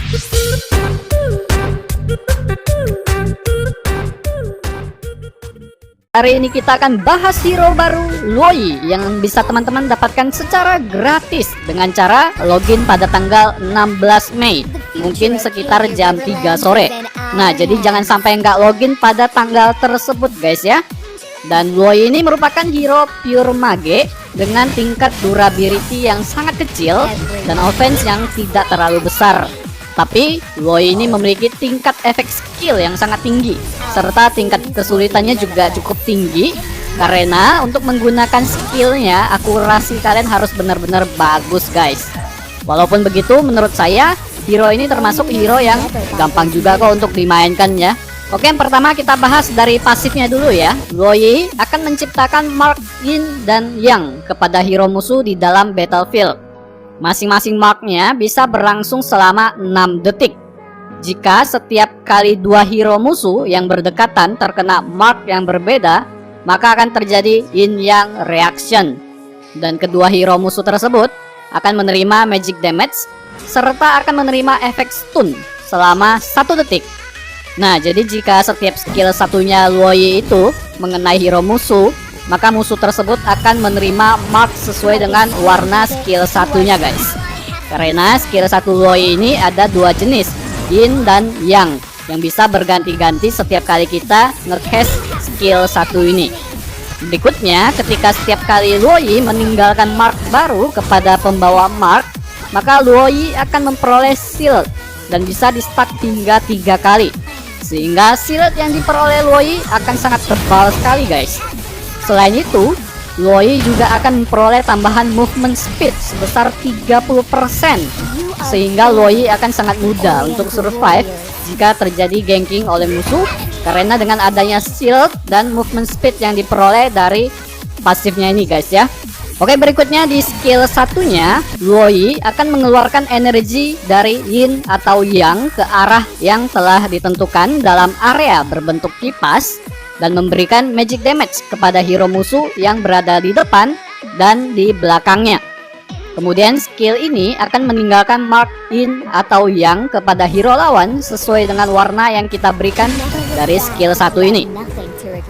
Hari ini kita akan bahas hero baru Luoyi yang bisa teman-teman dapatkan secara gratis dengan cara login pada tanggal 16 Mei, mungkin sekitar jam 3 sore. Nah, jadi jangan sampai nggak login pada tanggal tersebut guys ya. Dan Luoyi ini merupakan hero pure mage dengan tingkat durability yang sangat kecil dan offense yang tidak terlalu besar. Tapi Luoyi ini memiliki tingkat efek skill yang sangat tinggi, serta tingkat kesulitannya juga cukup tinggi. Karena untuk menggunakan skillnya, akurasi kalian harus benar-benar bagus guys. Walaupun begitu, menurut saya hero ini termasuk hero yang gampang juga kok untuk dimainkan ya. Oke, yang pertama kita bahas dari pasifnya dulu ya. Luoyi akan menciptakan mark yin dan yang kepada hero musuh di dalam battlefield. Masing-masing marknya bisa berlangsung selama 6 detik. Jika setiap kali dua hero musuh yang berdekatan terkena mark yang berbeda, maka akan terjadi yin yang reaction. Dan kedua hero musuh tersebut akan menerima magic damage serta akan menerima efek stun selama 1 detik. Nah, jadi jika setiap skill satunya Luoyi itu mengenai hero musuh, maka musuh tersebut akan menerima mark sesuai dengan warna skill satunya guys. Karena skill satu Luoyi ini ada dua jenis, yin dan yang bisa berganti-ganti setiap kali kita nge-cast skill satu ini. Berikutnya, ketika setiap kali Luoyi meninggalkan mark baru kepada pembawa mark, maka Luoyi akan memperoleh shield dan bisa di stack hingga 3 kali. Sehingga shield yang diperoleh Luoyi akan sangat tebal sekali guys. Selain itu, Luoyi juga akan memperoleh tambahan movement speed sebesar 30%, sehingga Luoyi akan sangat mudah untuk survive jika terjadi ganking oleh musuh, karena dengan adanya shield dan movement speed yang diperoleh dari pasifnya ini guys ya. Oke, berikutnya di skill satunya, Luoyi akan mengeluarkan energi dari yin atau yang ke arah yang telah ditentukan dalam area berbentuk kipas dan memberikan magic damage kepada hero musuh yang berada di depan dan di belakangnya. Kemudian skill ini akan meninggalkan mark yin atau yang kepada hero lawan sesuai dengan warna yang kita berikan dari skill satu ini.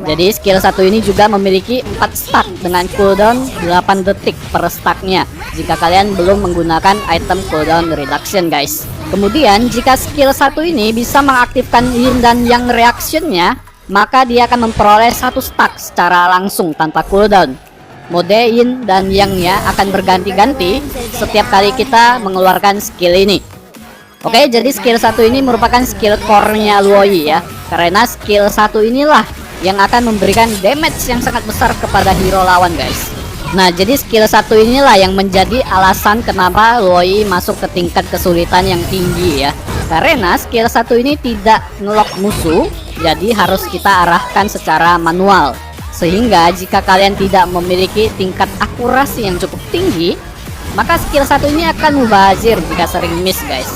Jadi skill satu ini juga memiliki 4 stack dengan cooldown 8 detik per stacknya jika kalian belum menggunakan item cooldown reduction guys. Kemudian jika skill satu ini bisa mengaktifkan yin dan yang reactionnya, maka dia akan memperoleh 1 stack secara langsung tanpa cooldown. Mode yin dan yang-nya akan berganti-ganti setiap kali kita mengeluarkan skill ini. Oke, jadi skill satu ini merupakan skill core-nya Luoyi ya. Karena skill satu inilah yang akan memberikan damage yang sangat besar kepada hero lawan guys. Nah, jadi skill satu inilah yang menjadi alasan kenapa Luoyi masuk ke tingkat kesulitan yang tinggi ya. Karena skill satu ini tidak ngelock musuh, jadi harus kita arahkan secara manual. Sehingga jika kalian tidak memiliki tingkat akurasi yang cukup tinggi, maka skill satu ini akan mubazir jika sering miss guys.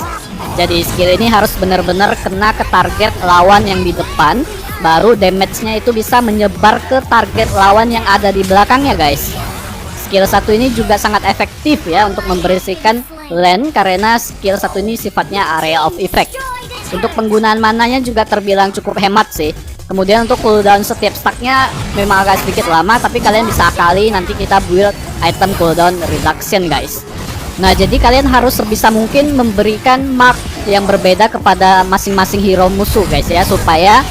Jadi skill ini harus benar-benar kena ke target lawan yang di depan, baru damage-nya itu bisa menyebar ke target lawan yang ada di belakangnya guys. Skill satu ini juga sangat efektif ya untuk membersihkan lane, karena skill satu ini sifatnya area of effect. Untuk penggunaan mananya juga terbilang cukup hemat sih. Kemudian untuk cooldown setiap stacknya memang agak sedikit lama, tapi kalian bisa akali nanti kita build item cooldown reduction guys. Nah, jadi kalian harus sebisa mungkin memberikan mark yang berbeda kepada masing-masing hero musuh guys ya, supaya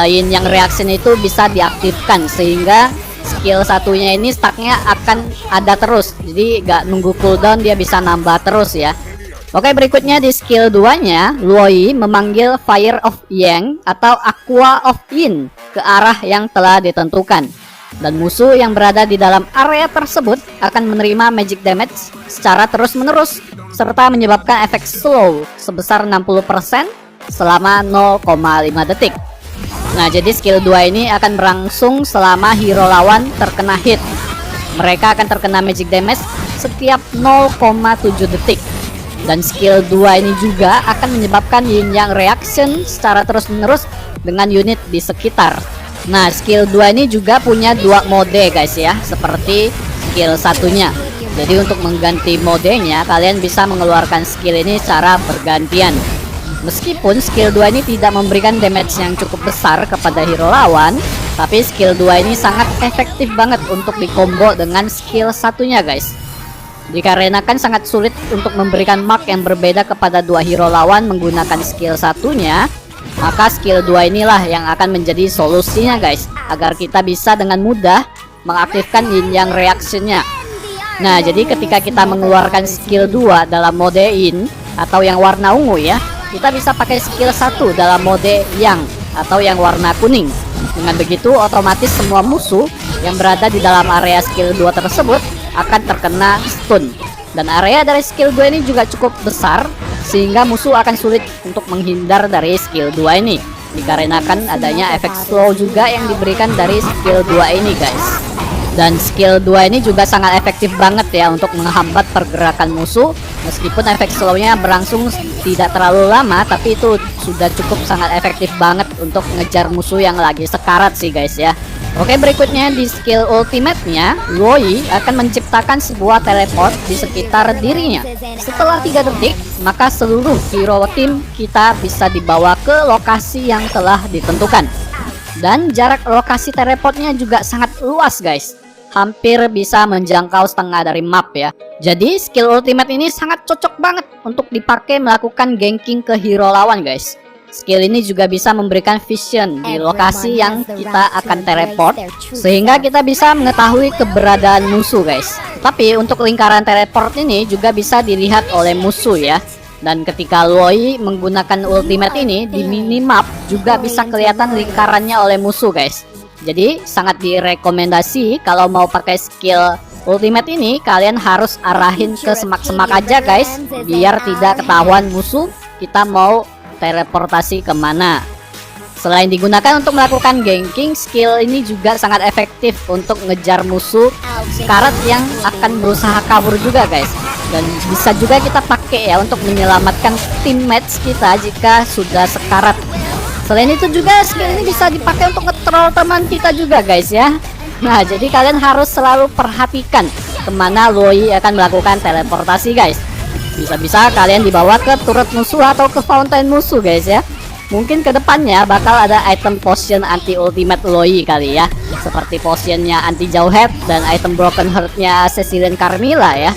yin yang reaction itu bisa diaktifkan, sehingga skill satunya ini stacknya akan ada terus. Jadi gak nunggu cooldown, dia bisa nambah terus ya. Oke, berikutnya di skill 2 nya Luoyi memanggil Fire of Yang atau Aqua of Yin ke arah yang telah ditentukan. Dan musuh yang berada di dalam area tersebut akan menerima magic damage secara terus-menerus, serta menyebabkan efek slow sebesar 60% selama 0,5 detik. Nah, jadi skill 2 ini akan berlangsung selama hero lawan terkena hit. Mereka akan terkena magic damage setiap 0,7 detik. Dan skill 2 ini juga akan menyebabkan yin yang reaction secara terus-menerus dengan unit di sekitar. Nah, skill 2 ini juga punya 2 mode guys ya, seperti skill satunya. Jadi untuk mengganti modenya, kalian bisa mengeluarkan skill ini secara bergantian. Meskipun skill 2 ini tidak memberikan damage yang cukup besar kepada hero lawan, tapi skill 2 ini sangat efektif banget untuk dikombo dengan skill satunya guys. Dikarenakan sangat sulit untuk memberikan mark yang berbeda kepada dua hero lawan menggunakan skill satunya, maka skill 2 inilah yang akan menjadi solusinya guys, agar kita bisa dengan mudah mengaktifkan yin yang reactionnya. Nah, jadi ketika kita mengeluarkan skill 2 dalam mode in atau yang warna ungu ya, kita bisa pakai skill 1 dalam mode yang atau yang warna kuning. Dengan begitu otomatis semua musuh yang berada di dalam area skill 2 tersebut akan terkena stun. Dan area dari skill 2 ini juga cukup besar, sehingga musuh akan sulit untuk menghindar dari skill 2 ini, dikarenakan adanya efek slow juga yang diberikan dari skill 2 ini guys. Dan skill 2 ini juga sangat efektif banget ya untuk menghambat pergerakan musuh. Meskipun efek slownya berlangsung tidak terlalu lama, tapi itu sudah cukup sangat efektif banget untuk ngejar musuh yang lagi sekarat sih guys ya. Oke, berikutnya di skill ultimate-nya, Loi akan menciptakan sebuah teleport di sekitar dirinya. Setelah 3 detik, maka seluruh hero tim kita bisa dibawa ke lokasi yang telah ditentukan. Dan jarak lokasi teleportnya juga sangat luas guys, hampir bisa menjangkau setengah dari map ya. Jadi skill ultimate ini sangat cocok banget untuk dipakai melakukan ganking ke hero lawan guys. Skill ini juga bisa memberikan vision di lokasi yang kita akan teleport, sehingga kita bisa mengetahui keberadaan musuh guys. Tapi untuk lingkaran teleport ini juga bisa dilihat oleh musuh ya. Dan ketika Loi menggunakan ultimate ini di minimap juga bisa kelihatan lingkarannya oleh musuh guys. Jadi sangat direkomendasi kalau mau pakai skill ultimate ini, kalian harus arahin ke semak-semak aja guys, biar tidak ketahuan musuh kita mau teleportasi kemana. Selain digunakan untuk melakukan ganking, skill ini juga sangat efektif untuk ngejar musuh sekarat yang akan berusaha kabur juga guys. Dan bisa juga kita pakai ya untuk menyelamatkan teammates kita jika sudah sekarat. Selain itu juga skill ini bisa dipakai untuk nge-troll teman kita juga guys ya. Nah, jadi kalian harus selalu perhatikan kemana Loi akan melakukan teleportasi guys. Bisa-bisa kalian dibawa ke turret musuh atau ke fountain musuh guys ya. Mungkin kedepannya bakal ada item potion anti ultimate Loi kali ya, seperti potionnya anti jauh head dan item broken heart-nya Cecilian Carmilla ya.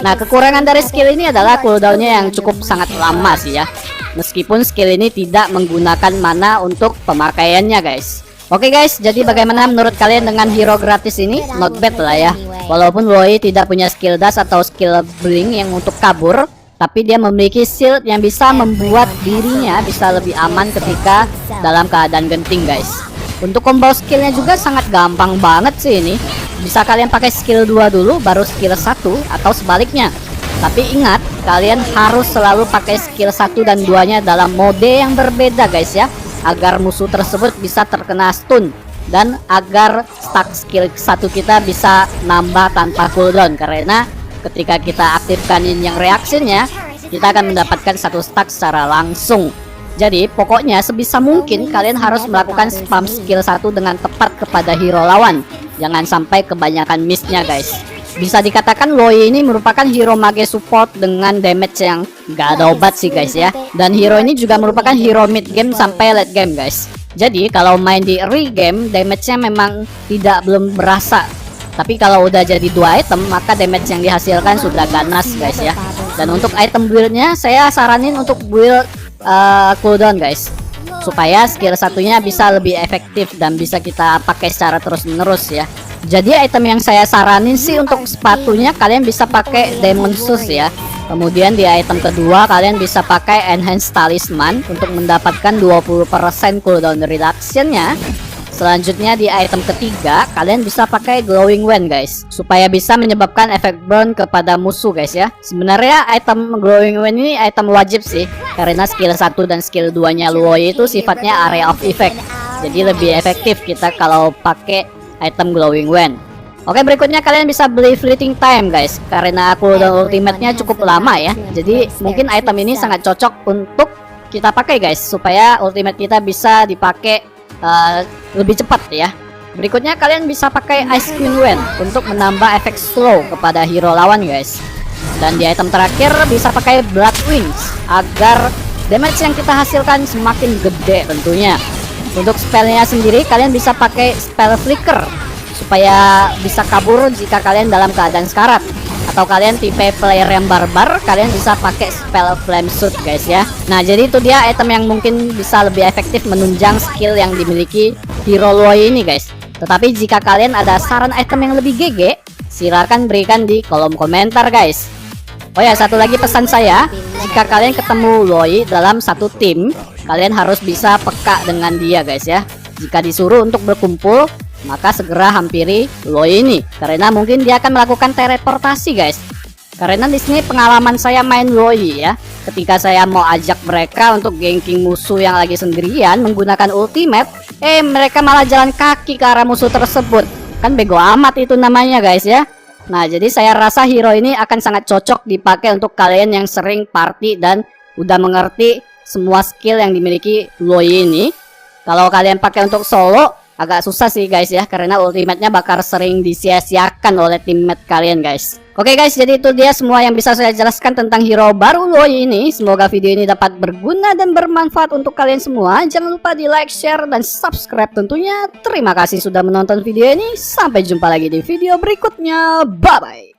Nah, kekurangan dari skill ini adalah cooldownnya yang cukup sangat lama sih ya. Meskipun skill ini tidak menggunakan mana untuk pemakaiannya guys. Oke guys, jadi bagaimana menurut kalian dengan hero gratis ini? Not bad lah ya. Walaupun Loi tidak punya skill dash atau skill blink yang untuk kabur, tapi dia memiliki shield yang bisa membuat dirinya bisa lebih aman ketika dalam keadaan genting guys. Untuk combo skillnya juga sangat gampang banget sih ini. Bisa kalian pakai skill 2 dulu baru skill 1 atau sebaliknya. Tapi ingat, kalian harus selalu pakai skill 1 dan 2-nya dalam mode yang berbeda guys ya, agar musuh tersebut bisa terkena stun dan agar stack skill 1 kita bisa nambah tanpa cooldown. Karena ketika kita aktifkan yang reactionnya, kita akan mendapatkan 1 stack secara langsung. Jadi pokoknya sebisa mungkin kalian harus melakukan spam skill 1 dengan tepat kepada hero lawan. Jangan sampai kebanyakan miss-nya guys. Bisa dikatakan Loi ini merupakan hero mage support dengan damage yang gak ada obat sih guys ya. Dan hero ini juga merupakan hero mid game sampai late game guys. Jadi kalau main di early game, damage-nya memang belum berasa. Tapi kalau udah jadi 2 item, maka damage yang dihasilkan sudah ganas guys ya. Dan untuk item build-nya, saya saranin untuk build cooldown guys, supaya skill satunya bisa lebih efektif dan bisa kita pakai secara terus menerus ya. Jadi item yang saya saranin sih untuk sepatunya kalian bisa pakai Demon Shoes ya. Kemudian di item kedua kalian bisa pakai Enhanced Talisman untuk mendapatkan 20% cooldown reduction-nya. Selanjutnya di item ketiga kalian bisa pakai Glowing Wand guys, supaya bisa menyebabkan efek burn kepada musuh guys ya. Sebenarnya item Glowing Wand ini item wajib sih, karena skill 1 dan skill 2 nya Loi itu sifatnya area of effect. Jadi lebih efektif kita kalau pakai item Glowing Wand. Oke, berikutnya kalian bisa beli Fleeting Time guys, karena cooldown ultimate-nya cukup lama ya. Jadi mungkin item ini sangat cocok untuk kita pakai guys, supaya ultimate kita bisa dipakai lebih cepat ya. Berikutnya kalian bisa pakai Ice Queen Wand untuk menambah efek slow kepada hero lawan guys. Dan di item terakhir bisa pakai Blood Wings agar damage yang kita hasilkan semakin gede tentunya. Untuk spellnya sendiri kalian bisa pakai spell flicker supaya bisa kabur jika kalian dalam keadaan sekarat. Atau kalian tipe player yang barbar, kalian bisa pakai spell flame shoot guys ya. Nah jadi itu dia item yang mungkin bisa lebih efektif menunjang skill yang dimiliki hero Loi ini guys. Tetapi jika kalian ada saran item yang lebih GG, silahkan berikan di kolom komentar guys. Oh ya, satu lagi pesan saya, jika kalian ketemu Loi dalam satu tim, kalian harus bisa peka dengan dia guys ya. Jika disuruh untuk berkumpul, maka segera hampiri Loi ini, karena mungkin dia akan melakukan teleportasi guys. Karena di sini pengalaman saya main Loi ya, ketika saya mau ajak mereka untuk ganking musuh yang lagi sendirian menggunakan ultimate, mereka malah jalan kaki ke arah musuh tersebut. Kan bego amat itu namanya guys ya. Nah jadi saya rasa hero ini akan sangat cocok dipakai untuk kalian yang sering party dan udah mengerti semua skill yang dimiliki Loi ini. Kalau kalian pakai untuk solo agak susah sih guys ya, karena ultimate-nya bakal sering disia-siakan oleh teammate kalian guys. Oke guys, jadi itu dia semua yang bisa saya jelaskan tentang hero baru Loi ini. Semoga video ini dapat berguna dan bermanfaat untuk kalian semua. Jangan lupa di like, share, dan subscribe tentunya. Terima kasih sudah menonton video ini. Sampai jumpa lagi di video berikutnya. Bye bye.